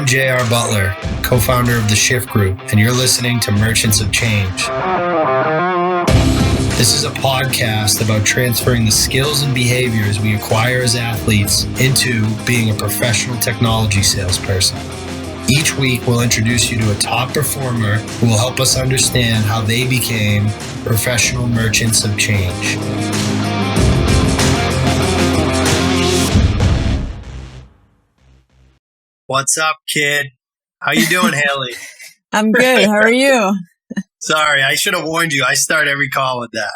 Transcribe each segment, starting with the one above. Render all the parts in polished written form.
J.R. Butler, co-founder of the Shift Group, and you're listening to Merchants of Change. This is a podcast about transferring the skills and behaviors we acquire as athletes into being a professional technology salesperson. Each week, we'll introduce you to a top performer who will help us understand how they became professional merchants of change. What's up, kid? How you doing, Haley? I'm good. How are you? Sorry, I should have warned you. I start every call with that.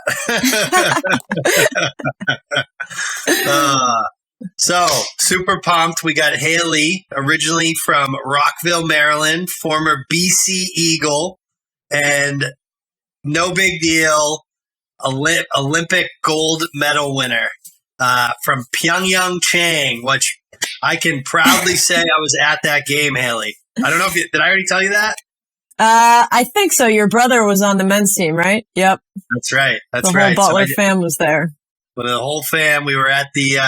So, super pumped. We got Haley, originally from Rockville, Maryland, former BC Eagle, and no big deal, Olympic gold medal winner from Pyeongchang, which I can proudly say I was at that game, Haley. I don't know if did I already tell you that? I think so. Your brother was on the men's team, right? Yep. That's right. The whole Butler fam was there. With the whole fam, we were at the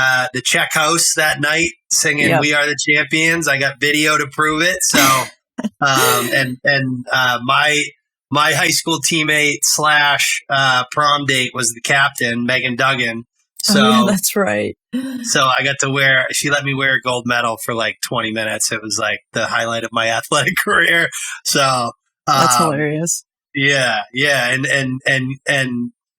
Czech house that night singing "We Are the Champions." I got video to prove it. So, my high school teammate / prom date was the captain, Megan Duggan. So that's right. So I got to she let me wear a gold medal for like 20 minutes. It was like the highlight of my athletic career. So that's hilarious. Yeah. And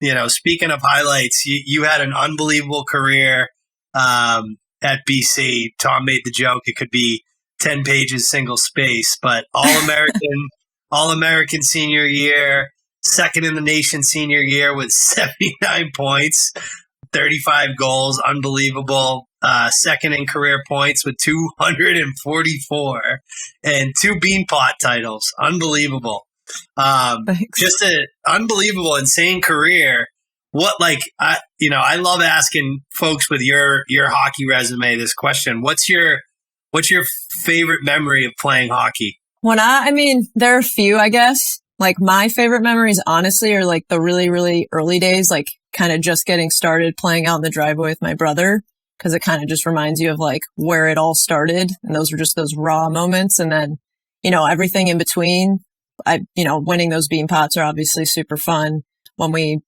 you know, speaking of highlights, you had an unbelievable career at BC. Tom made the joke it could be 10 pages, single space, but All-American senior year, second in the nation senior year with 79 points. 35 goals, unbelievable. Second in career points with 244 and 2 Beanpot titles. Unbelievable. Just an unbelievable, insane career. I love asking folks with your hockey resume this question. What's your favorite memory of playing hockey? There are a few, I guess. Like my favorite memories, honestly, are like the really, really early days, like kind of just getting started playing out in the driveway with my brother, because it kind of just reminds you of like where it all started. And those were just those raw moments. And then, everything in between, winning those bean pots are obviously super fun. When we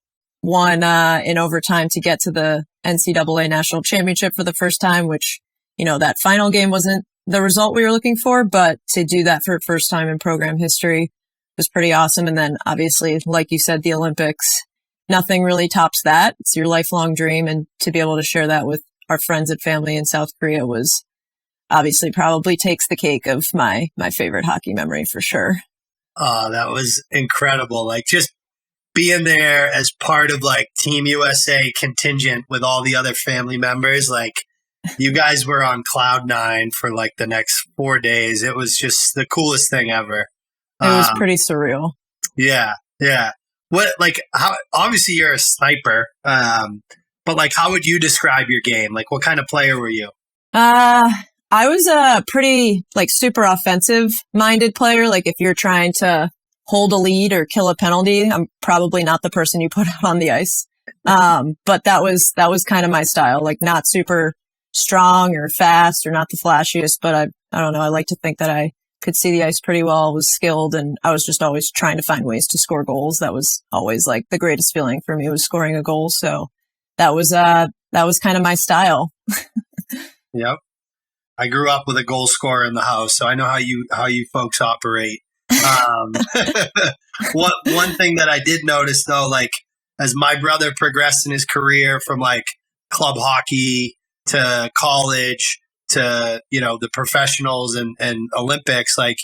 won in overtime to get to the NCAA national championship for the first time, which, that final game wasn't the result we were looking for, but to do that for the first time in program history was pretty awesome. And then obviously, like you said, the Olympics, nothing really tops that. It's your lifelong dream. And to be able to share that with our friends and family in South Korea was obviously probably takes the cake of my favorite hockey memory for sure. Oh, that was incredible. Like just being there as part of like Team USA contingent with all the other family members, like you guys were on cloud 9 for like the next 4 days. It was just the coolest thing ever. It was pretty surreal. Yeah. How, obviously you're a sniper, but like, how would you describe your game? Like, what kind of player were you? I was a pretty like super offensive minded player. Like if you're trying to hold a lead or kill a penalty, I'm probably not the person you put out on the ice. But that was kind of my style, like not super strong or fast or not the flashiest, but I don't know. I like to think that I could see the ice pretty well, was skilled, and I was just always trying to find ways to score goals. That was always like the greatest feeling for me was scoring a goal. So that was kind of my style. Yep. I grew up with a goal scorer in the house, so I know how you folks operate. One thing that I did notice though, like as my brother progressed in his career from like club hockey to college to, the professionals and Olympics, like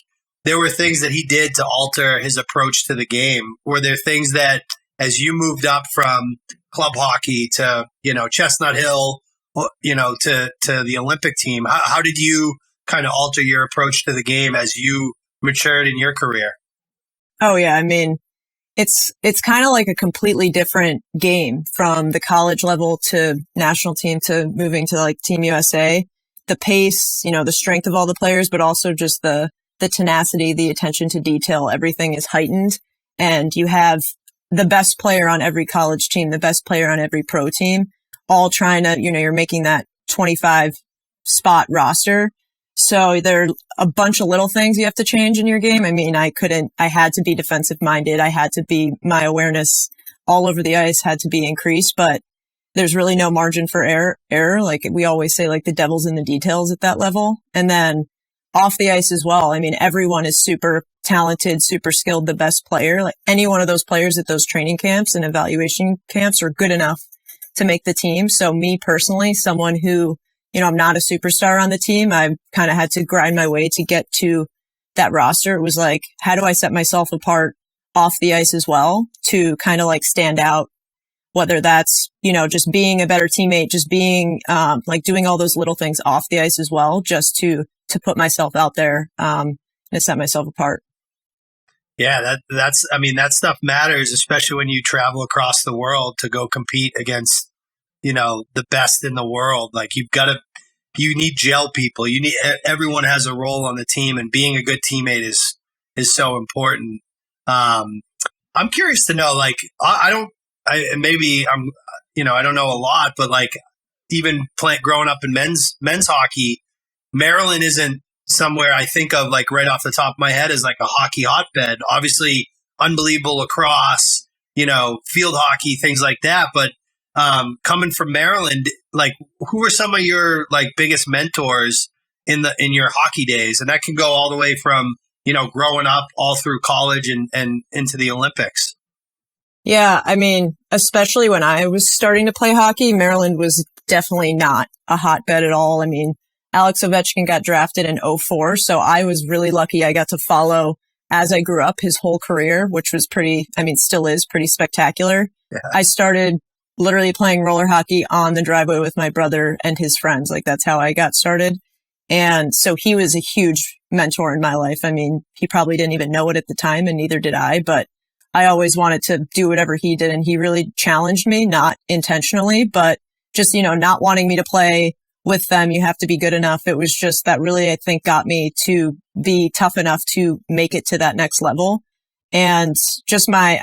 there were things that he did to alter his approach to the game. Were there things that as you moved up from club hockey to, Chestnut Hill, to the Olympic team, how did you kind of alter your approach to the game as you matured in your career? Oh yeah. It's kind of like a completely different game from the college level to national team to moving to like Team USA. The pace, the strength of all the players, but also just the tenacity, the attention to detail, everything is heightened. And you have the best player on every college team, the best player on every pro team, all trying to, you're making that 25 spot roster. So there are a bunch of little things you have to change in your game. I mean, I had to be defensive minded. My awareness all over the ice had to be increased, but there's really no margin for error. Like we always say, like the devil's in the details at that level. And then off the ice as well. I mean, everyone is super talented, super skilled, the best player. Like any one of those players at those training camps and evaluation camps are good enough to make the team. So me personally, someone who, I'm not a superstar on the team. I kind of had to grind my way to get to that roster. It was like, how do I set myself apart off the ice as well to kind of like stand out, whether that's, just being a better teammate, just being, like doing all those little things off the ice as well, just to put myself out there, and set myself apart. Yeah, that stuff matters, especially when you travel across the world to go compete against, the best in the world. Like you need gel people. Everyone has a role on the team, and being a good teammate is so important. I'm curious to know, like, I don't know a lot, but like even growing up in men's hockey, Maryland isn't somewhere I think of like right off the top of my head as like a hockey hotbed. Obviously, unbelievable lacrosse, field hockey, things like that. But coming from Maryland, like who are some of your like biggest mentors in your hockey days? And that can go all the way from, growing up all through college and into the Olympics. Yeah, I mean, especially when I was starting to play hockey, Maryland was definitely not a hotbed at all. I mean, Alex Ovechkin got drafted in 2004, so I was really lucky. I got to follow as I grew up his whole career, which was still is pretty spectacular. Yeah. I started literally playing roller hockey on the driveway with my brother and his friends. Like that's how I got started. And so he was a huge mentor in my life. I mean, he probably didn't even know it at the time, and neither did I, but I always wanted to do whatever he did. And he really challenged me, not intentionally, but just, not wanting me to play with them. You have to be good enough. It was just that really, I think, got me to be tough enough to make it to that next level. And just my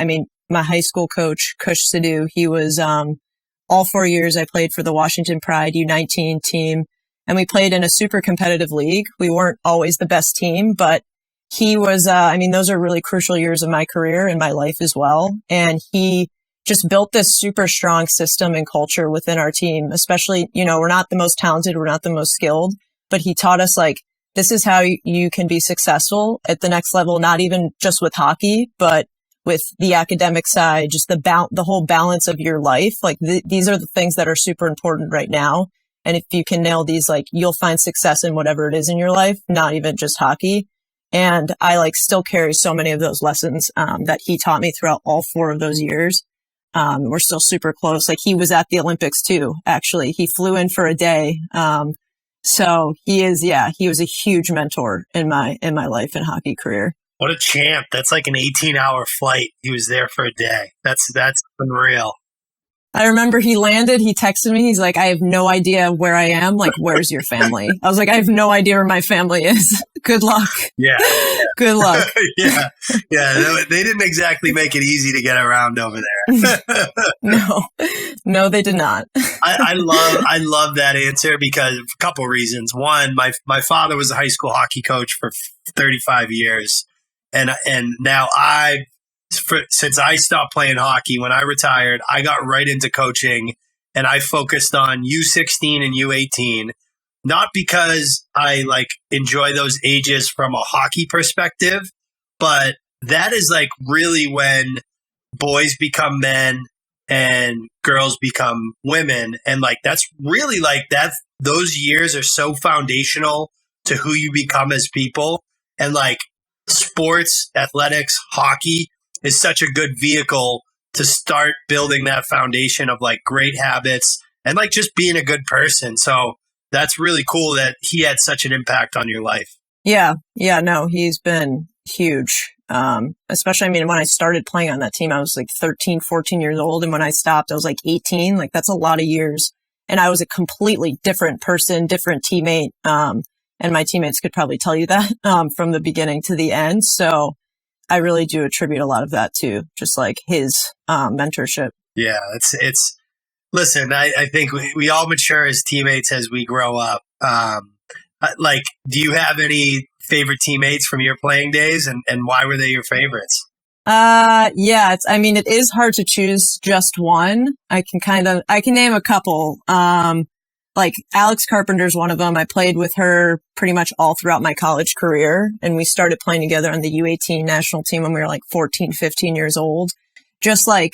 high school coach, Kush Sidhu, he was, all 4 years I played for the Washington Pride U19 team, and we played in a super competitive league. We weren't always the best team, but he was, those are really crucial years of my career and my life as well. And he just built this super strong system and culture within our team, especially, we're not the most talented, we're not the most skilled, but he taught us like, this is how you can be successful at the next level, not even just with hockey, but with the academic side, just the whole balance of your life. Like these are the things that are super important right now. And if you can nail these, like you'll find success in whatever it is in your life, not even just hockey. And I like still carry so many of those lessons, that he taught me throughout all 4 of those years. We're still super close. Like he was at the Olympics too, actually. He flew in for a day. So he was a huge mentor in my life and hockey career. What a champ. That's like an 18-hour flight. He was there for a day. That's unreal. I remember he landed, he texted me, he's like, I have no idea where I am. Like, where's your family? I was like, I have no idea where my family is. Good luck. Yeah. Good luck. Yeah. They didn't exactly make it easy to get around over there. No, they did not. I love that answer because of a couple reasons. One, my father was a high school hockey coach for 35 years. And now since I stopped playing hockey, when I retired, I got right into coaching and I focused on U16 and U18, not because I like enjoy those ages from a hockey perspective, but that is like really when boys become men and girls become women. And like, that's really like that. Those years are so foundational to who you become as people. And like sports, athletics, hockey is such a good vehicle to start building that foundation of like great habits and like just being a good person. So that's really cool that he had such an impact on your life. Yeah. No, he's been huge. Especially, when I started playing on that team, I was like 13, 14 years old. And when I stopped, I was like 18. Like that's a lot of years. And I was a completely different person, different teammate. And my teammates could probably tell you that, from the beginning to the end. So I really do attribute a lot of that to just like his mentorship. Yeah, listen, I think we all mature as teammates as we grow up. Like, do you have any favorite teammates from your playing days, and why were they your favorites? Yeah, it is hard to choose just one. I can name a couple. Like Alex Carpenter's one of them. I played with her pretty much all throughout my college career, and we started playing together on the U18 national team when we were like 14, 15 years old. Just like,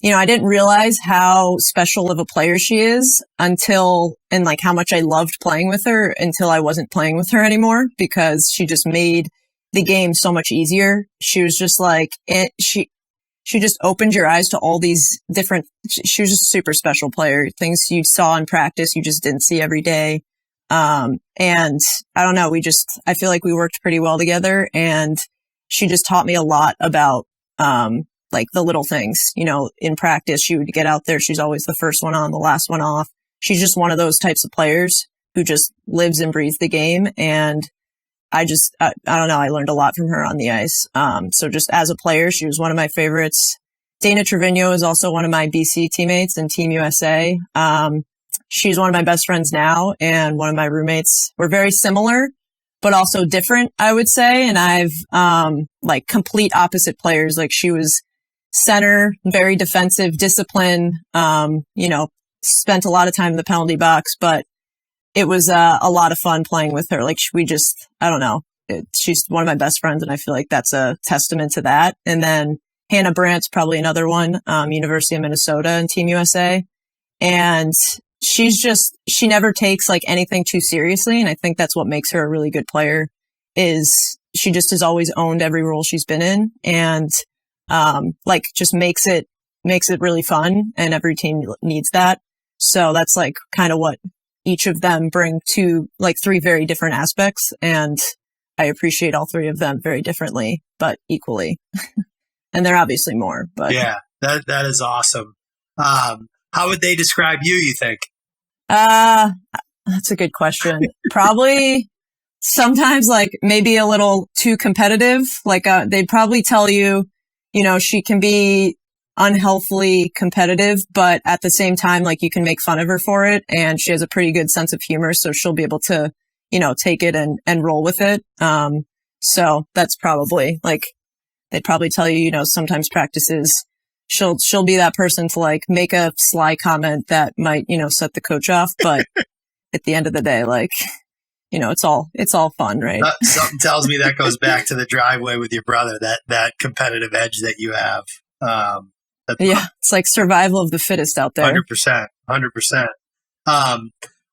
I didn't realize how special of a player she is and like how much I loved playing with her until I wasn't playing with her anymore, because she just made the game so much easier. She was just like, she just opened your eyes to all these different, she was just a super special player. Things you saw in practice, you just didn't see every day. And I don't know, I feel like we worked pretty well together, and she just taught me a lot about, like the little things, in practice. She would get out there. She's always the first one on, the last one off. She's just one of those types of players who just lives and breathes the game. And I don't know. I learned a lot from her on the ice. So just as a player, she was one of my favorites. Dana Trevino is also one of my BC teammates in Team USA. She's one of my best friends now, and one of my roommates. We're very similar, but also different, I would say. And I've, like complete opposite players. Like she was center, very defensive, discipline, spent a lot of time in the penalty box, but it was a lot of fun playing with her. Like I don't know. She's one of my best friends, and I feel like that's a testament to that. And then Hannah Brandt's probably another one, University of Minnesota and Team USA. And she never takes like anything too seriously. And I think that's what makes her a really good player, is she just has always owned every role she's been in, and like just makes it really fun, and every team needs that. So that's like kind of what each of them bring to like three very different aspects. And I appreciate all three of them very differently, but equally. And they're obviously more, but yeah, that is awesome. How would they describe you think? That's a good question. Probably sometimes like maybe a little too competitive. Like, they'd probably tell you, she can be unhealthily competitive, but at the same time, like you can make fun of her for it. And she has a pretty good sense of humor. So she'll be able to, take it and roll with it. So that's probably like, they'd probably tell you, sometimes practices, she'll be that person to like make a sly comment that might, set the coach off. But at the end of the day, like, it's all fun, right? Something tells me that goes back to the driveway with your brother, that competitive edge that you have. Yeah, it's like survival of the fittest out there. 100%.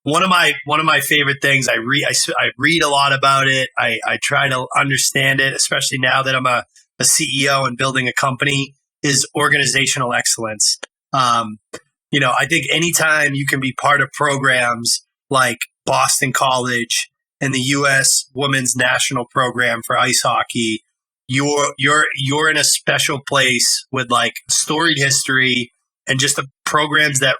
One of my favorite things, I read a lot about it. I try to understand it, especially now that I'm a CEO and building a company, is organizational excellence. I think anytime you can be part of programs like Boston College and the U.S. Women's National Program for ice hockey, you're in a special place with like storied history and just the programs that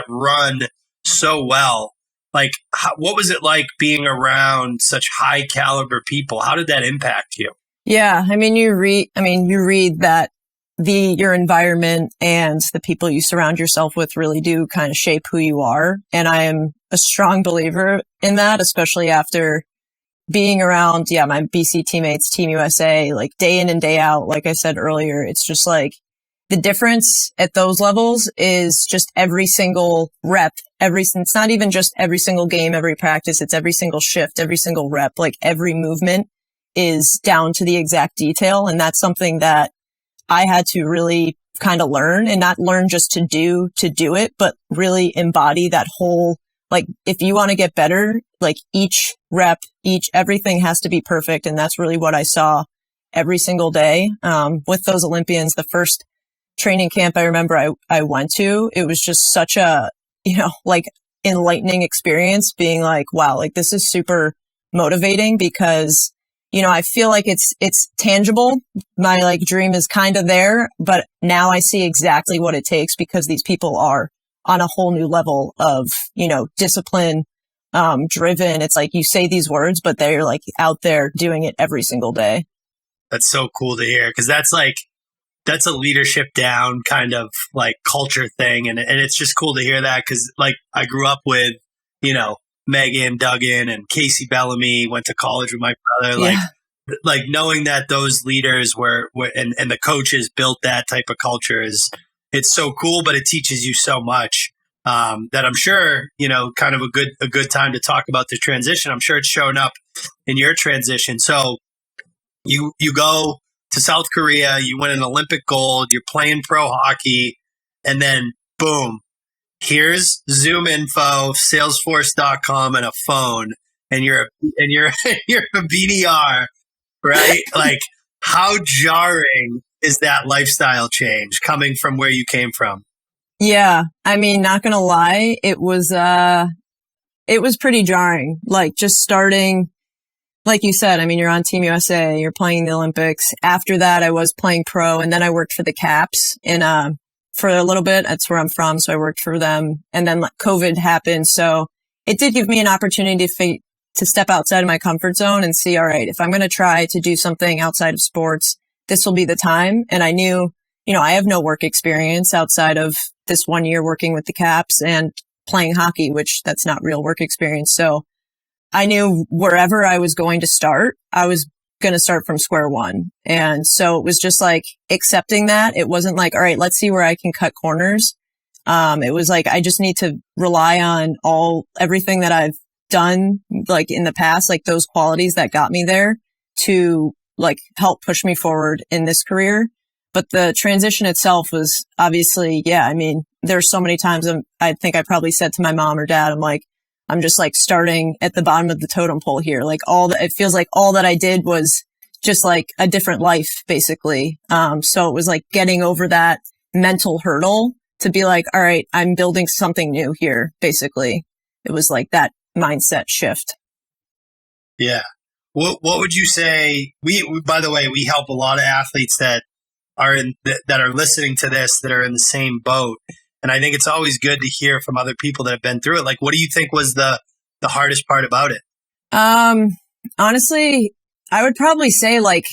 run so well. Like, what was it like being around such high caliber people? How did that impact you? Yeah, you read that your environment and the people you surround yourself with really do kind of shape who you are. And I am a strong believer in that, especially after being around, my BC teammates, Team USA, like day in and day out. Like I said earlier, it's just like the difference at those levels is just every single rep, it's not even just every single game, every practice, it's every single shift, every single rep, like every movement is down to the exact detail. And that's something that I had to really kind of learn, and not learn just to do it, but really embody that whole, like, if you want to get better, like each rep, everything has to be perfect. And that's really what I saw every single day. With those Olympians, the first training camp I remember I went to, it was just such a, like enlightening experience, being like, wow, like this is super motivating, because I feel like it's tangible. My like dream is kind of there, but now I see exactly what it takes, because these people are on a whole new level of, discipline, driven. It's like you say these words, but they're like out there doing it every single day. That's so cool to hear, because that's a leadership down kind of like culture thing. And it's just cool to hear that, because like I grew up with, Megan Duggan and Casey Bellamy, went to college with my brother. Yeah. Like knowing that those leaders were and the coaches built that type of culture it's so cool, but it teaches you so much. That I'm sure, kind of a good time to talk about the transition. I'm sure it's shown up in your transition. So you go to South Korea, you win an Olympic gold, you're playing pro hockey, and then boom, here's Zoom info, Salesforce.com, and a phone, and you're a BDR, right? Like, how jarring is that lifestyle change coming from where you came from? Yeah. I mean, not going to lie. It was pretty jarring. Like just starting, like you said, I mean, you're on Team USA, you're playing the Olympics. After that, I was playing pro, and then I worked for the Caps for a little bit. That's where I'm from. So I worked for them, and then COVID happened. So it did give me an opportunity to step outside of my comfort zone and see, all right, if I'm going to try to do something outside of sports, this will be the time. And I knew, I have no work experience outside of this 1 year working with the Caps and playing hockey, which that's not real work experience. So I knew wherever I was going to start, I was going to start from square one. And so it was just like accepting that. It wasn't like, all right, let's see where I can cut corners. It was like, I just need to rely on everything that I've done, like in the past, like those qualities that got me there to like help push me forward in this career. But the transition itself was obviously, I mean, there's so many times I think I probably said to my mom or dad, I'm just like starting at the bottom of the totem pole here. Like it feels like all that I did was just like a different life, basically. So it was like getting over that mental hurdle to be like, all right, I'm building something new here, basically. It was like that mindset shift. Yeah. What would you say? By the way, we help a lot of athletes that are listening to this, that are in the same boat. And I think it's always good to hear from other people that have been through it. Like, what do you think was the hardest part about it? Honestly, I would probably say like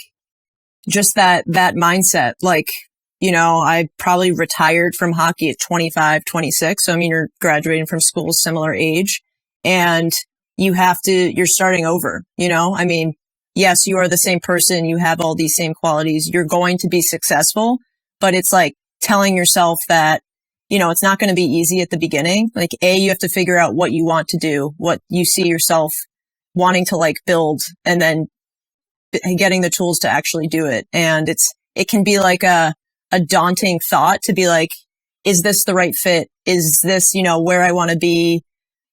just that mindset. Like, I probably retired from hockey at 25, 26. So, I mean, you're graduating from school similar age, and you're starting over, I mean, yes, you are the same person. You have all these same qualities. You're going to be successful, but it's like telling yourself that, it's not going to be easy at the beginning. Like, you have to figure out what you want to do, what you see yourself wanting to like build, and then getting the tools to actually do it. And it can be like a daunting thought to be like, is this the right fit? Is this, where I want to be?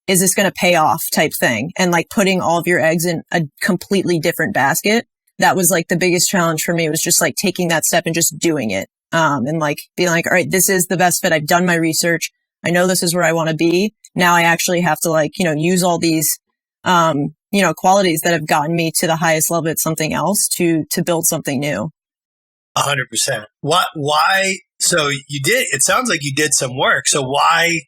Is this going to pay off type thing? And like putting all of your eggs in a completely different basket. That was like the biggest challenge for me, was just like taking that step and just doing it. And like being like, all right, this is the best fit. I've done my research. I know this is where I want to be. Now I actually have to like, use all these, qualities that have gotten me to the highest level at something else to build something new. 100%. Why? So it sounds like you did some work. So why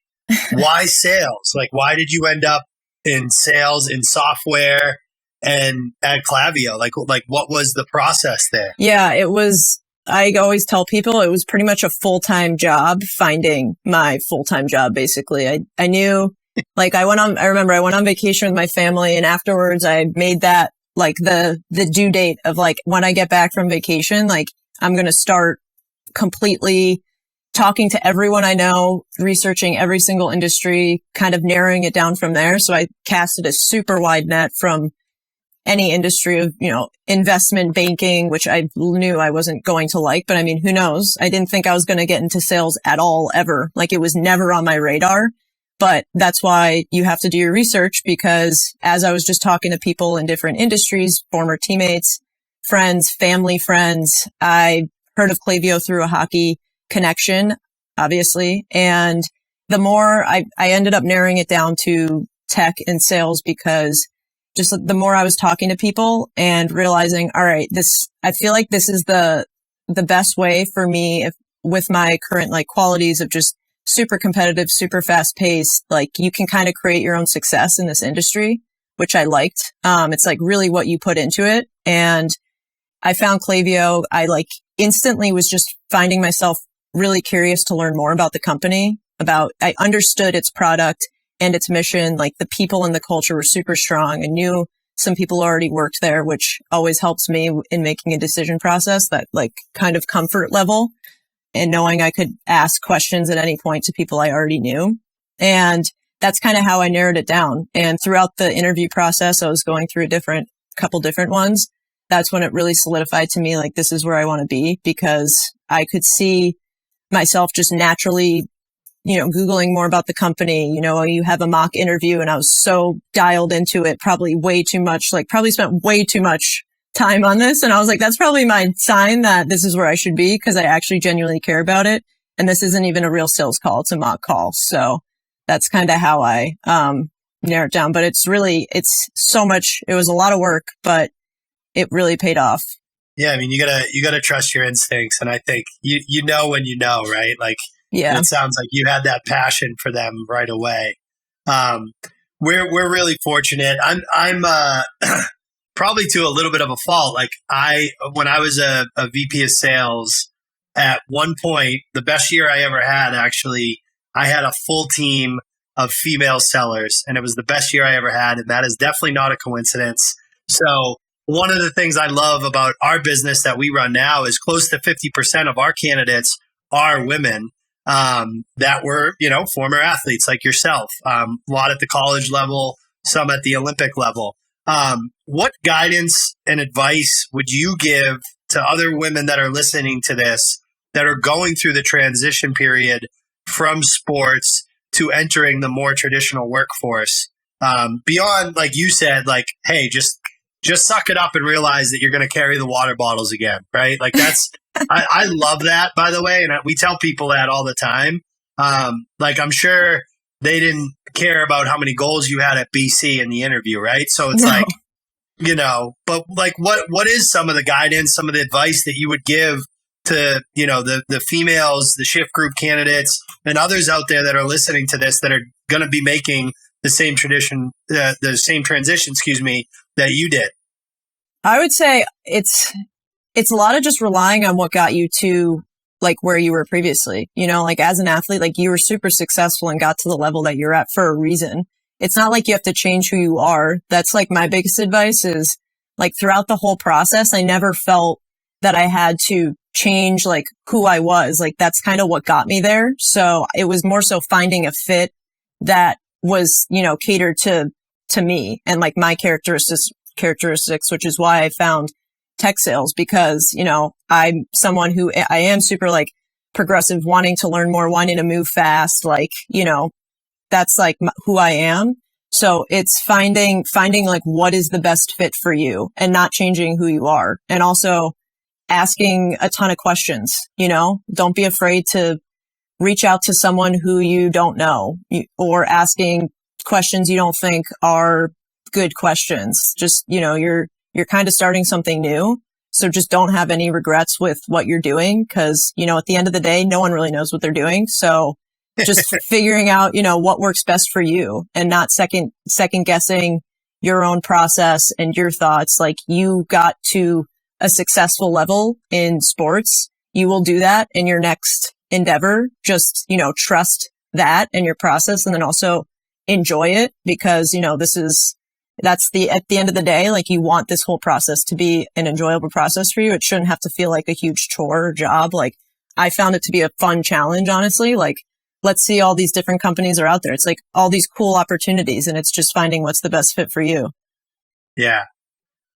sales? Like, why did you end up in sales, in software, and at Klaviyo? Like what was the process there? Yeah, it was, I always tell people it was pretty much a full-time job, finding my full-time job, basically. I knew, like, I remember I went on vacation with my family, and afterwards I made that like the due date of like, when I get back from vacation, like I'm going to start completely talking to everyone I know, researching every single industry, kind of narrowing it down from there. So I casted a super wide net from any industry of, investment banking, which I knew I wasn't going to like, but I mean, who knows? I didn't think I was going to get into sales at all, ever. Like, it was never on my radar. But that's why you have to do your research, because as I was just talking to people in different industries, former teammates, friends, family friends, I heard of Klaviyo through a hockey connection, obviously. And the more I ended up narrowing it down to tech and sales, because just the more I was talking to people and realizing, all right, I feel like this is the best way for me, with my current like qualities of just super competitive, super fast paced, like you can kind of create your own success in this industry, which I liked. It's like really what you put into it. And I found Klaviyo. I like instantly was just finding myself really curious to learn more about the company. I understood its product and its mission. Like the people and the culture were super strong. I knew some people already worked there, which always helps me in making a decision process, that like kind of comfort level and knowing I could ask questions at any point to people I already knew. And that's kind of how I narrowed it down. And throughout the interview process, I was going through couple different ones. That's when it really solidified to me, like, this is where I want to be, because I could see myself just naturally, Googling more about the company. You have a mock interview, and I was so dialed into it, probably spent way too much time on this. And I was like, that's probably my sign that this is where I should be, because I actually genuinely care about it. And this isn't even a real sales call. It's a mock call. So that's kind of how I narrow it down. But it's so much. It was a lot of work, but it really paid off. Yeah. I mean, you gotta trust your instincts. And I think you know when you know, right? Like, yeah, it sounds like you had that passion for them right away. We're really fortunate. I'm probably to a little bit of a fault. Like when I was a VP of sales at one point, the best year I ever had, actually, I had a full team of female sellers, and it was the best year I ever had. And that is definitely not a coincidence. So one of the things I love about our business that we run now is close to 50% of our candidates are women that were, former athletes like yourself. A lot at the college level, some at the Olympic level. What guidance and advice would you give to other women that are listening to this, that are going through the transition period from sports to entering the more traditional workforce? Beyond, like you said, like, hey, just suck it up and realize that you're going to carry the water bottles again, right? Like that's, I love that, by the way. And we tell people that all the time. Like, I'm sure they didn't care about how many goals you had at BC in the interview, right? So it's like, but like, what is some of the guidance, some of the advice that you would give to, the females, the shift group candidates, and others out there that are listening to this that are going to be making the same transition, that you did? I would say it's a lot of just relying on what got you to like where you were previously. Like as an athlete, like you were super successful and got to the level that you're at for a reason. It's not like you have to change who you are. That's like my biggest advice is, like, throughout the whole process, I never felt that I had to change like who I was. Like that's kind of what got me there. So it was more so finding a fit that was, catered to me and like my characteristics, which is why I found tech sales, because, I'm someone who I am super like progressive, wanting to learn more, wanting to move fast. Like, that's like who I am. So it's finding like what is the best fit for you and not changing who you are. And also asking a ton of questions, don't be afraid to reach out to someone who you don't know, or asking questions you don't think are good questions. Just, you're kind of starting something new. So just don't have any regrets with what you're doing. Cause, at the end of the day, no one really knows what they're doing. So just figuring out, what works best for you and not second guessing your own process and your thoughts. Like you got to a successful level in sports. You will do that in your next endeavor. Just, trust that and your process, and then also enjoy it, because, at the end of the day, like you want this whole process to be an enjoyable process for you. It shouldn't have to feel like a huge chore or job. Like I found it to be a fun challenge, honestly. Like, let's see, all these different companies are out there. It's like all these cool opportunities, and it's just finding what's the best fit for you. Yeah.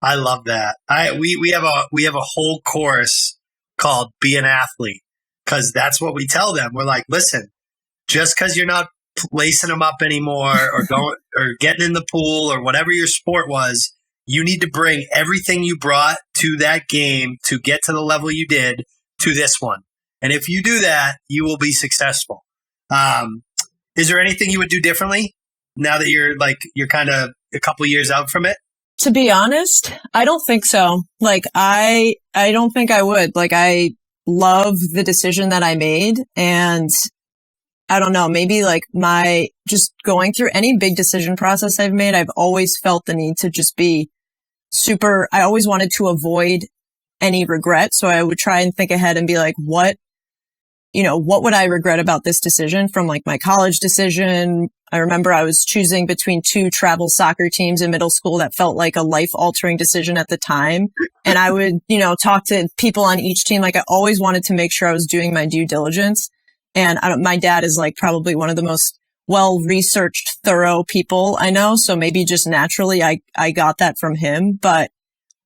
I love that. We have a whole course called Be an Athlete, because that's what we tell them. We're like, listen, just because you're not lacing them up anymore or going or getting in the pool or whatever your sport was, you need to bring everything you brought to that game to get to the level you did to this one. And if you do that, you will be successful. Is there anything you would do differently now that you're kind of a couple years out from it? To be honest, I don't think so. Like, I don't think I would. Like, I love the decision that I made, and I don't know, maybe like just going through any big decision process I've made, I've always felt the need to just be I always wanted to avoid any regret. So I would try and think ahead and be like, what would I regret about this decision, from like my college decision, I remember I was choosing between two travel soccer teams in middle school that felt like a life altering decision at the time. And I would, talk to people on each team. Like I always wanted to make sure I was doing my due diligence. And my dad is like probably one of the most well-researched, thorough people I know. So maybe just naturally I got that from him. But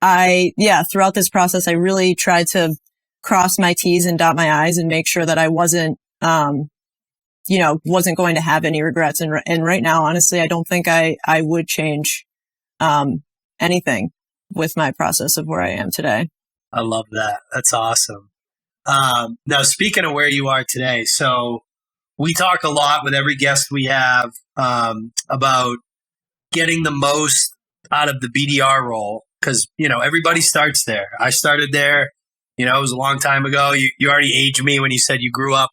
throughout this process, I really tried to cross my T's and dot my I's and make sure that I wasn't going to have any regrets. And right now, honestly, I don't think I would change, anything with my process of where I am today. I love that. That's awesome. Now, speaking of where you are today, so we talk a lot with every guest we have about getting the most out of the BDR role because, everybody starts there. I started there, it was a long time ago. You already aged me when you said you grew up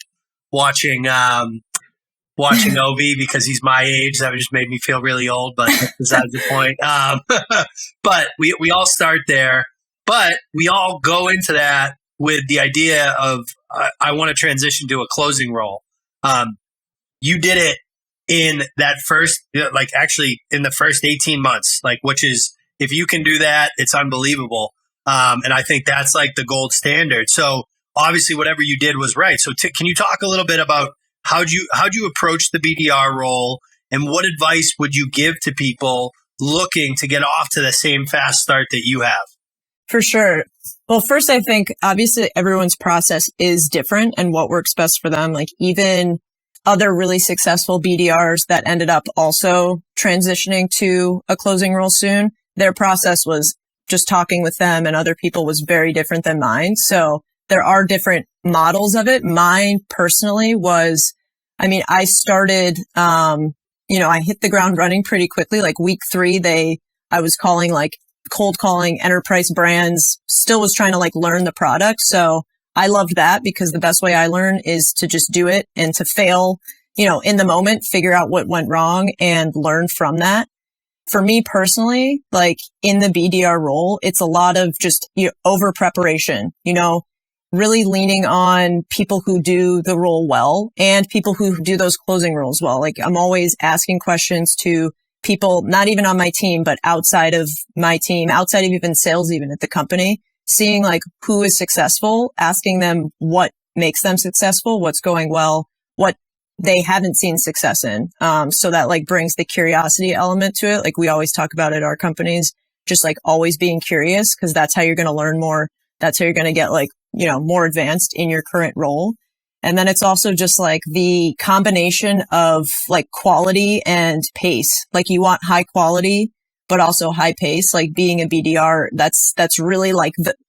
watching OV because he's my age. That just made me feel really old, but that's besides the point. But we all start there, but we all go into that with the idea of I want to transition to a closing role. You did it in that first, actually in the first 18 months, which is, if you can do that, it's unbelievable. And I think that's like the gold standard. So obviously whatever you did was right. So can you talk a little bit about how'd you approach the BDR role and what advice would you give to people looking to get off to the same fast start that you have? For sure. Well, first, I think obviously everyone's process is different and what works best for them. Like even other really successful BDRs that ended up also transitioning to a closing role soon, their process was just talking with them and other people was very different than mine. So there are different models of it. Mine personally was, I started, I hit the ground running pretty quickly. Like week 3, I was calling cold calling enterprise brands, still was trying to learn the product. So I loved that because the best way I learn is to just do it and to fail, in the moment, figure out what went wrong and learn from that. For me personally, in the BDR role, it's a lot of just over preparation, really leaning on people who do the role well and people who do those closing roles well. I'm always asking questions to people, not even on my team, but outside of my team, outside of even sales, even at the company, seeing who is successful, asking them what makes them successful, what's going well, what they haven't seen success in. So that brings the curiosity element to it. We always talk about at our companies, just always being curious because that's how you're going to learn more. That's how you're going to get more advanced in your current role. And then it's also just the combination of quality and pace. You want high quality, but also high pace. Being a BDR, that's really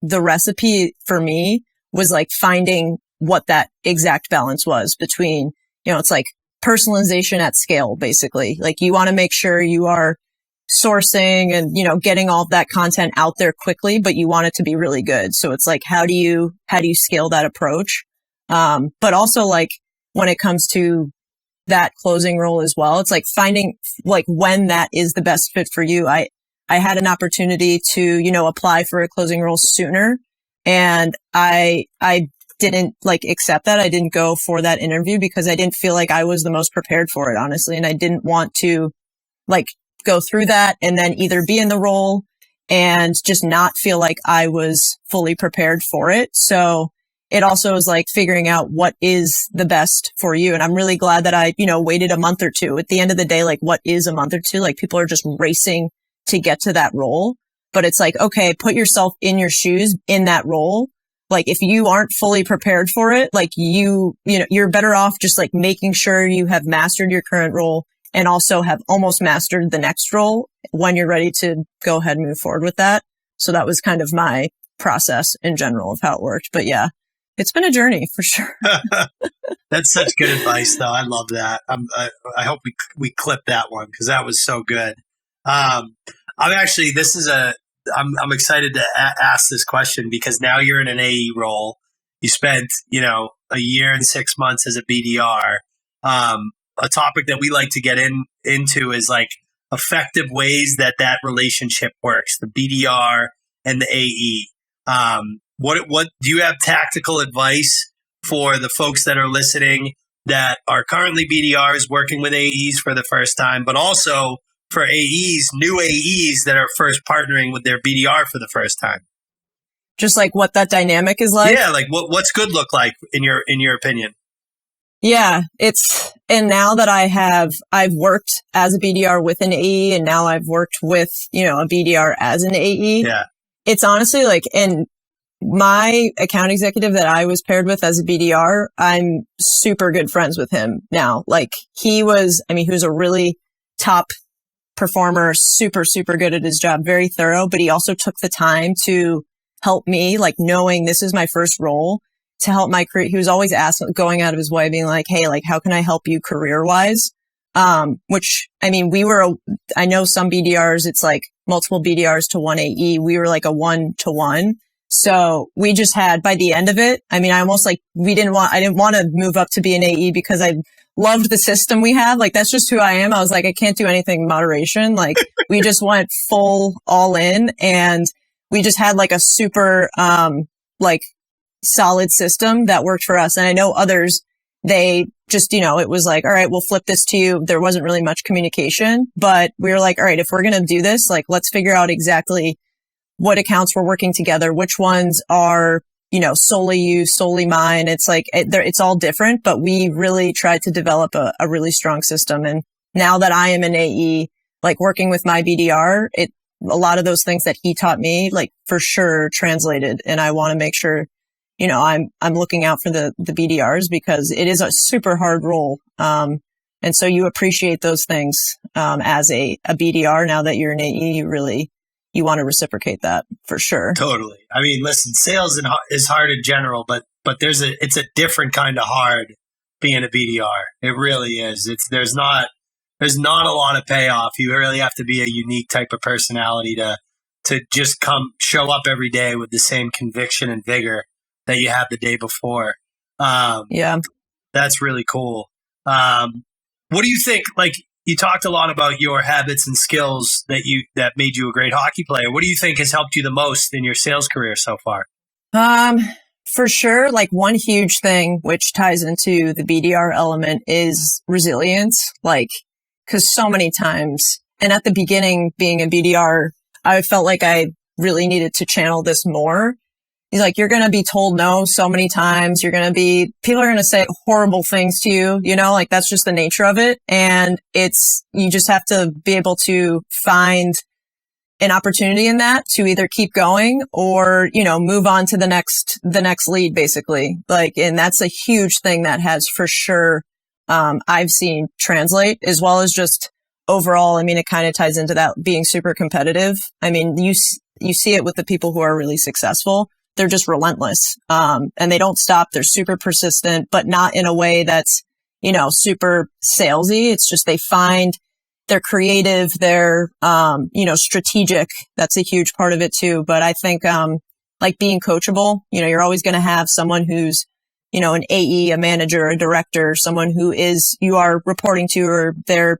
the recipe for me was finding what that exact balance was between, it's personalization at scale, basically. You want to make sure you are sourcing and, getting all of that content out there quickly, but you want it to be really good. So it's how do you scale that approach? But also when it comes to that closing role as well, it's finding when that is the best fit for you. I had an opportunity to, apply for a closing role sooner and I didn't accept that. I didn't go for that interview because I didn't feel like I was the most prepared for it, honestly. And I didn't want to go through that and then either be in the role and just not feel like I was fully prepared for it. So it also is figuring out what is the best for you. And I'm really glad that I, waited a month or two. At the end of the day, what is a month or two? People are just racing to get to that role. But it's okay, put yourself in your shoes in that role. If you aren't fully prepared for it, you're better off just making sure you have mastered your current role and also have almost mastered the next role when you're ready to go ahead and move forward with that. So that was kind of my process in general of how it worked. But yeah, it's been a journey for sure. That's such good advice, though. I love that. I hope we clip that one because that was so good. I'm excited to ask this question because now you're in an AE role. You spent, a year and 6 months as a BDR. A topic that we like to get into is effective ways that relationship works, the BDR and the AE. What do you have tactical advice for the folks that are listening that are currently BDRs working with AEs for the first time, but also for AEs, new AEs that are first partnering with their BDR for the first time. Just like what that dynamic is like. Yeah, like what's good look like in your opinion? Yeah, and now that I've worked as a BDR with an AE, and now I've worked with, a BDR as an AE. Yeah. It's honestly like, and my account executive that I was paired with as a BDR, I'm super good friends with him now. Like he was a really top performer, super, super good at his job, very thorough, but he also took the time to help me, like knowing this is my first role, to help my career. He was always going out of his way, being like, hey, like, how can I help you career wise? Which, I know some BDRs, it's like multiple BDRs to one AE. We were like a 1-to-1. So we just had, by the end of it, I didn't want to move up to be an AE because I loved the system we have. Like, that's just who I am. I was like, I can't do anything in moderation. Like, we just went full all in, and we just had like a super, solid system that worked for us. And I know others, they just, it was like, all right, we'll flip this to you. There wasn't really much communication, but we were like, all right, if we're going to do this, like, let's figure out exactly what accounts we're working together, which ones are, solely you, solely mine. It's like, it's all different, but we really tried to develop a really strong system. And now that I am an AE, like working with my BDR, a lot of those things that he taught me, like for sure translated. And I want to make sure, I'm looking out for the BDRs because it is a super hard role. And so you appreciate those things, as a BDR. Now that you're an AE, you want to reciprocate that for sure. Totally. Listen, sales is hard in general, but it's a different kind of hard being a BDR. It really is. There's not a lot of payoff. You really have to be a unique type of personality to just show up every day with the same conviction and vigor that you had the day before. Yeah. That's really cool. What do you think? Like, you talked a lot about your habits and skills that made you a great hockey player. What do you think has helped you the most in your sales career so far? For sure, like one huge thing which ties into the BDR element is resilience. Like, cause so many times, and at the beginning being a BDR, I felt like I really needed to channel this more. He's like, you're going to be told no so many times. People are going to say horrible things to you, like that's just the nature of it. And you just have to be able to find an opportunity in that to either keep going or, move on to the next lead, basically. Like, and that's a huge thing that has for sure, I've seen translate, as well as just overall. It kind of ties into that being super competitive. You see it with the people who are really successful. They're just relentless. And they don't stop. They're super persistent, but not in a way that's, super salesy. It's just, they're creative. They're, strategic. That's a huge part of it too. But I think, like being coachable, you're always going to have someone who's, an AE, a manager, a director, someone who you are reporting to, or they're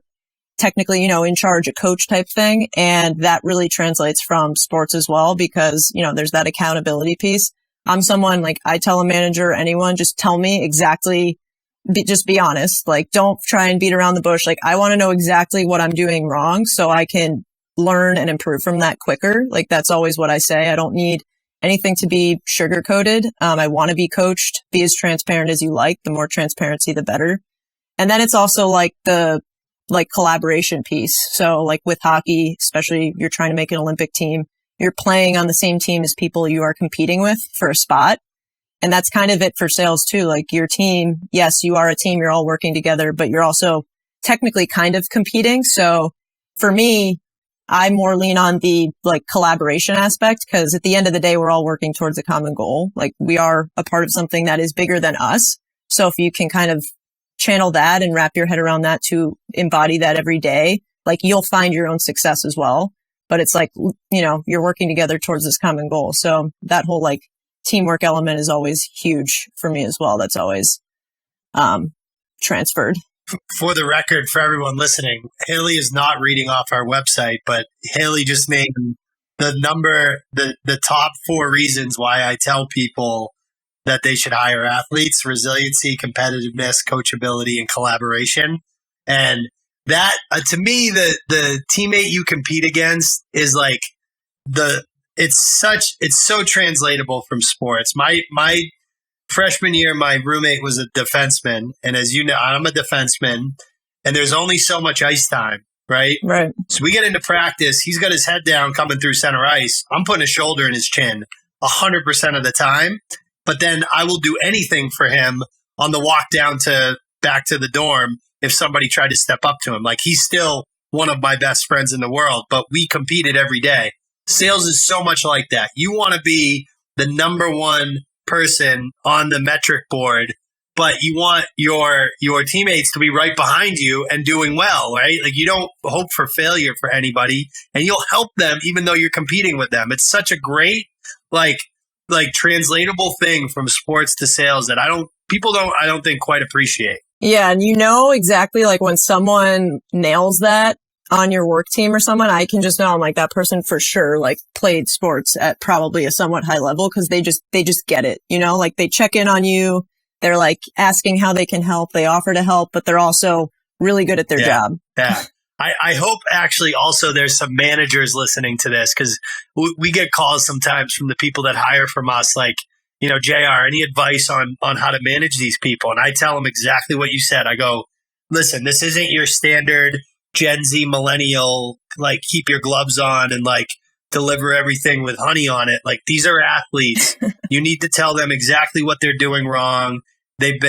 technically, in charge, a coach type thing. And that really translates from sports as well, because, there's that accountability piece. I'm someone, like, I tell a manager, anyone, just tell me exactly, just be honest. Like, don't try and beat around the bush. Like, I want to know exactly what I'm doing wrong so I can learn and improve from that quicker. Like, that's always what I say. I don't need anything to be sugar coated. I want to be coached. Be as transparent as you like. The more transparency, the better. And then it's also like the collaboration piece. So like with hockey, especially you're trying to make an Olympic team, you're playing on the same team as people you are competing with for a spot. And that's kind of it for sales too. Like your team, yes, you are a team, you're all working together, but you're also technically kind of competing. So for me, I more lean on the collaboration aspect, because at the end of the day, we're all working towards a common goal. Like, we are a part of something that is bigger than us. So if you can kind of channel that and wrap your head around that to embody that every day, like, you'll find your own success as well. But it's like, you're working together towards this common goal. So that whole teamwork element is always huge for me as well. That's always transferred. For the record, for everyone listening, Haley is not reading off our website, but Haley just named the top 4 reasons why I tell people that they should hire athletes: resiliency, competitiveness, coachability, and collaboration. And that, to me, the teammate you compete against is like it's so translatable from sports. My freshman year, my roommate was a defenseman. And as you know, I'm a defenseman, and there's only so much ice time, right? Right. So we get into practice. He's got his head down coming through center ice. I'm putting a shoulder in his chin 100% of the time. But then I will do anything for him on the walk down back to the dorm if somebody tried to step up to him. Like, he's still one of my best friends in the world, but we competed every day. Sales is so much like that. You want to be the number one person on the metric board, but you want your teammates to be right behind you and doing well, right? Like, you don't hope for failure for anybody, and you'll help them even though you're competing with them. It's such a great, like translatable thing from sports to sales that I don't think quite appreciate. Yeah. And exactly, like, when someone nails that on your work team or someone, I can just know, I'm like, that person for sure, like, played sports at probably a somewhat high level, because they just get it, like, they check in on you. They're like asking how they can help. They offer to help, but they're also really good at their job. Yeah. I hope actually also there's some managers listening to this, because we get calls sometimes from the people that hire from us, like, JR, any advice on how to manage these people? And I tell them exactly what you said. I go, listen, this isn't your standard Gen Z millennial, like, keep your gloves on and like deliver everything with honey on it. Like, these are athletes. You need to tell them exactly what they're doing wrong. They've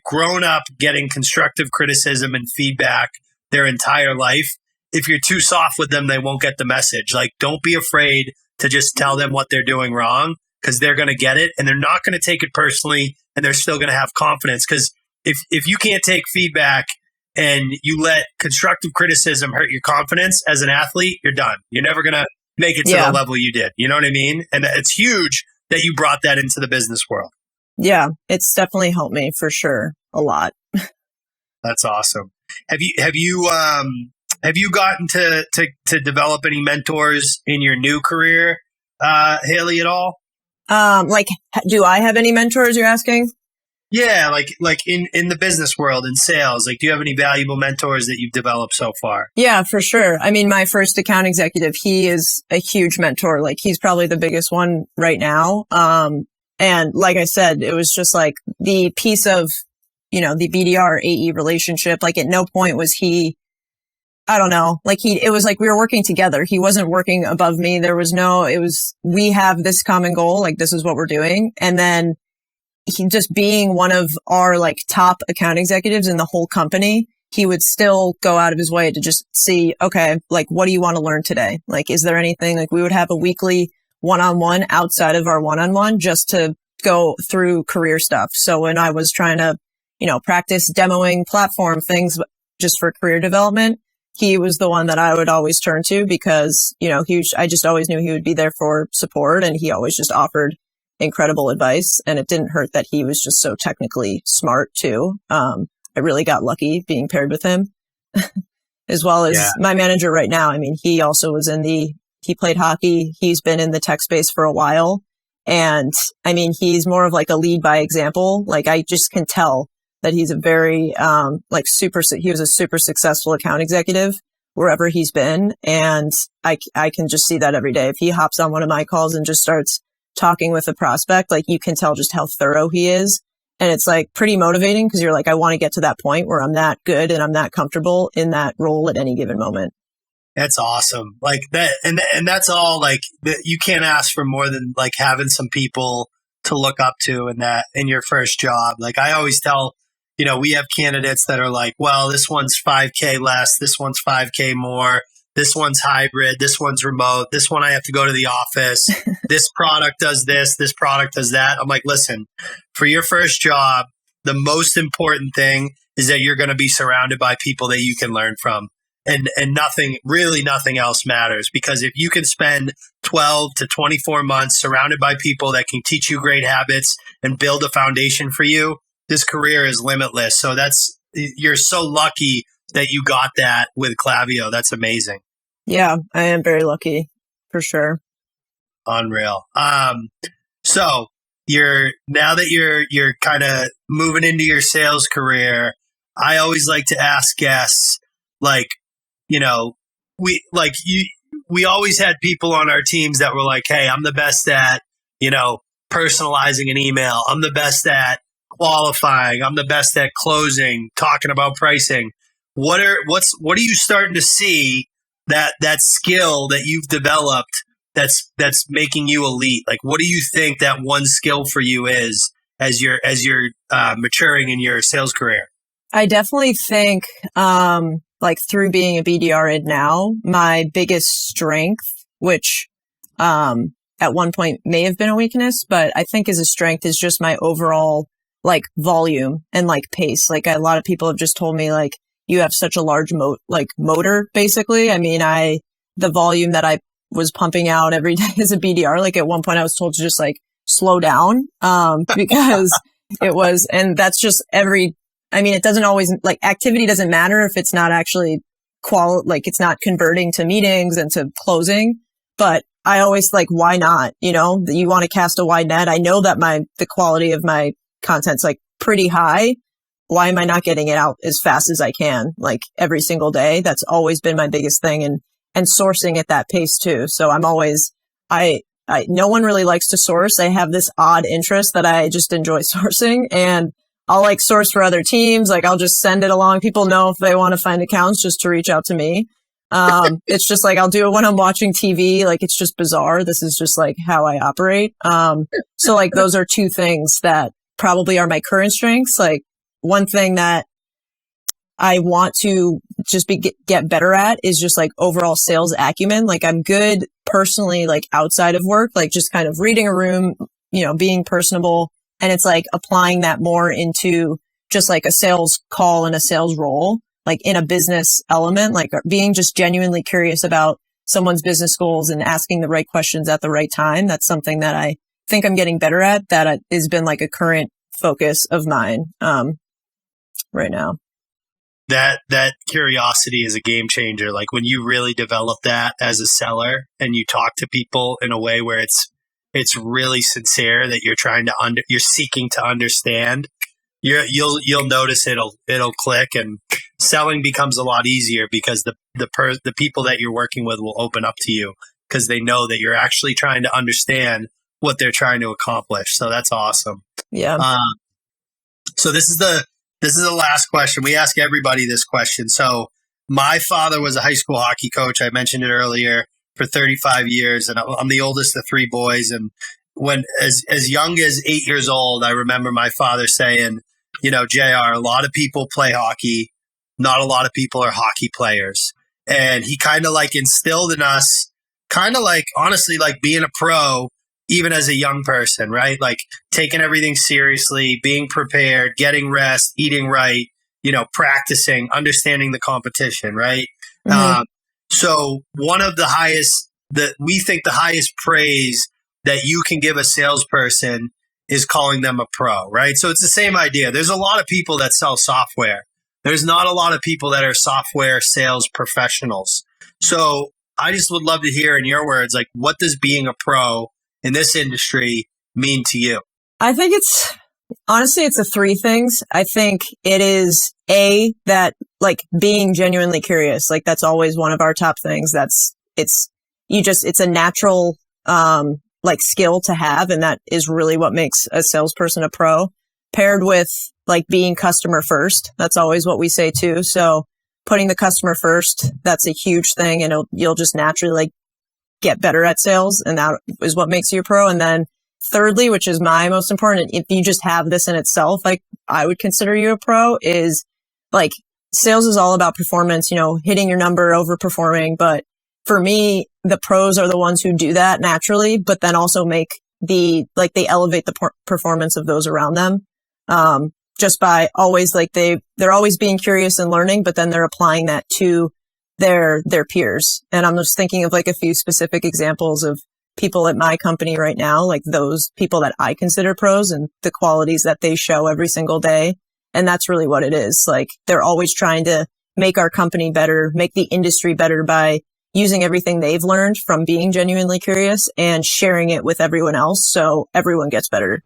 grown up getting constructive criticism and feedback their entire life. If you're too soft with them, they won't get the message. Like, don't be afraid to just tell them what they're doing wrong, because they're going to get it and they're not going to take it personally, and they're still going to have confidence. Because if you can't take feedback and you let constructive criticism hurt your confidence as an athlete, you're done. You're never going to make it to the level you did. You know what I mean? And it's huge that you brought that into the business world. Yeah, it's definitely helped me for sure a lot. That's awesome. Have you gotten to develop any mentors in your new career, Haley, at all? Do I have any mentors, you're asking? Yeah, like in the business world, in sales, like, do you have any valuable mentors that you've developed so far? Yeah, for sure. I mean, my first account executive, he is a huge mentor. Like, he's probably the biggest one right now. And like I said, it was just like the piece of, the BDR AE relationship. Like, at no point was he, I don't know, like, it was like we were working together. He wasn't working above me. We have this common goal. Like, this is what we're doing. And then he just being one of our like top account executives in the whole company, he would still go out of his way to just see, okay, like, what do you want to learn today? Like, is there anything? Like, we would have a weekly one-on-one outside of our one-on-one just to go through career stuff. So when I was trying to, practice demoing platform things just for career development, he was the one that I would always turn to, because, I just always knew he would be there for support, and he always just offered incredible advice. And it didn't hurt that he was just so technically smart too. I really got lucky being paired with him, as well as my manager right now. I mean, he also was he played hockey. He's been in the tech space for a while. And I mean, he's more of like a lead by example. Like, I just can tell that he's a very, he was a super successful account executive wherever he's been. And I can just see that every day. If he hops on one of my calls and just starts talking with a prospect, like, you can tell just how thorough he is. And it's like pretty motivating, because you're like, I want to get to that point where I'm that good and I'm that comfortable in that role at any given moment. That's awesome. Like that. And that's all, like, you can't ask for more than like having some people to look up to in your first job. Like, I always tell, we have candidates that are like, well, this one's 5K less, this one's 5K more, this one's hybrid, this one's remote, this one I have to go to the office, this product does this product does that. I'm like, listen, for your first job, the most important thing is that you're going to be surrounded by people that you can learn from. And nothing else matters, because if you can spend 12 to 24 months surrounded by people that can teach you great habits and build a foundation for you, this career is limitless. So you're so lucky that you got that with Klaviyo. That's amazing. Yeah, I am very lucky for sure. Unreal. So, now that you're kind of moving into your sales career, I always like to ask guests, like, you know, we always had people on our teams that were like, hey, I'm the best at, you know, personalizing an email. I'm the best at qualifying. I'm the best at closing, talking about pricing. What are you starting to see that skill that you've developed that's making you elite? Like, what do you think that one skill for you is as you're maturing in your sales career? I definitely think, like through being a BDR id now, my biggest strength, which, at one point may have been a weakness, but I think is a strength, is just my overall like volume and like pace. Like a lot of people have just told me like, you have such a large motor, basically. I mean, the volume that I was pumping out every day as a BDR, like at one point I was told to just like slow down, because it was, and that's just it doesn't always, like, activity doesn't matter if it's not actually like it's not converting to meetings and to closing. But I always like, why not? You know, you want to cast a wide net. I know that the quality of my content's like pretty high. Why am I not getting it out as fast as I can, like every single day? That's always been my biggest thing, and sourcing at that pace too. So I'm always, no one really likes to source. I have this odd interest that I just enjoy sourcing, and I'll like source for other teams. Like I'll just send it along. People know if they want to find accounts just to reach out to me. It's just like, I'll do it when I'm watching TV. Like, it's just bizarre. This is just like how I operate. So like those are two things that probably are my current strengths. Like one thing that I want to just get better at is just like overall sales acumen. Like I'm good personally, like outside of work, like just kind of reading a room, you know, being personable. And it's like applying that more into just like a sales call and a sales role, like in a business element, like being just genuinely curious about someone's business goals and asking the right questions at the right time. That's something that I think I'm getting better at, that has been like a current focus of mine, right now. That curiosity is a game changer. Like when you really develop that as a seller and you talk to people in a way where it's really sincere, that you're trying to you're seeking to understand, you'll notice it'll click, and selling becomes a lot easier because the people that you're working with will open up to you because they know that you're actually trying to understand what they're trying to accomplish. So that's awesome. Yeah. So this is the last question. We ask everybody this question. So my father was a high school hockey coach. I mentioned it earlier, for 35 years. And I'm the oldest of three boys. And when as young as 8 years old, I remember my father saying, you know, JR, a lot of people play hockey. Not a lot of people are hockey players. And he kind of like instilled in us, kind of like, honestly, like being a pro, even as a young person, right? Like taking everything seriously, being prepared, getting rest, eating right, you know, practicing, understanding the competition, right? Mm-hmm. So one of the highest, we think the highest praise that you can give a salesperson is calling them a pro, right? So it's the same idea. There's a lot of people that sell software. There's not a lot of people that are software sales professionals. So I just would love to hear in your words, like, what does being a pro in this industry mean to you? I think honestly, it's the three things. I think it is that like being genuinely curious, like that's always one of our top things. It's a natural, like skill to have. And that is really what makes a salesperson a pro, paired with like being customer first. That's always what we say too. So putting the customer first, that's a huge thing. And you'll just naturally like get better at sales. And that is what makes you a pro. And then thirdly, which is my most important, if you just have this in itself, like I would consider you a pro, is like sales is all about performance, you know, hitting your number, overperforming. But for me, the pros are the ones who do that naturally, but then also make they elevate the performance of those around them. Just by always like they're always being curious and learning, but then they're applying that to their peers. And I'm just thinking of like a few specific examples of people at my company right now, like those people that I consider pros and the qualities that they show every single day. And that's really what it is. Like they're always trying to make our company better, make the industry better by using everything they've learned from being genuinely curious and sharing it with everyone else. So everyone gets better.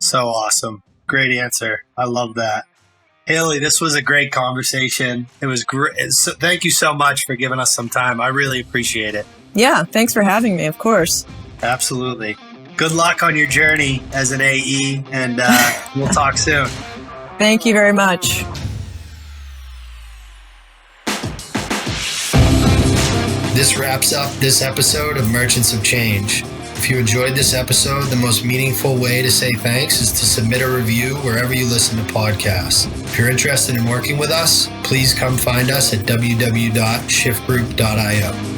So awesome. Great answer. I love that. Haley, this was a great conversation. It was great. So, thank you so much for giving us some time. I really appreciate it. Yeah, thanks for having me, of course. Absolutely. Good luck on your journey as an AE, and we'll talk soon. Thank you very much. This wraps up this episode of Merchants of Change. If you enjoyed this episode, the most meaningful way to say thanks is to submit a review wherever you listen to podcasts. If you're interested in working with us, please come find us at www.shiftgroup.io.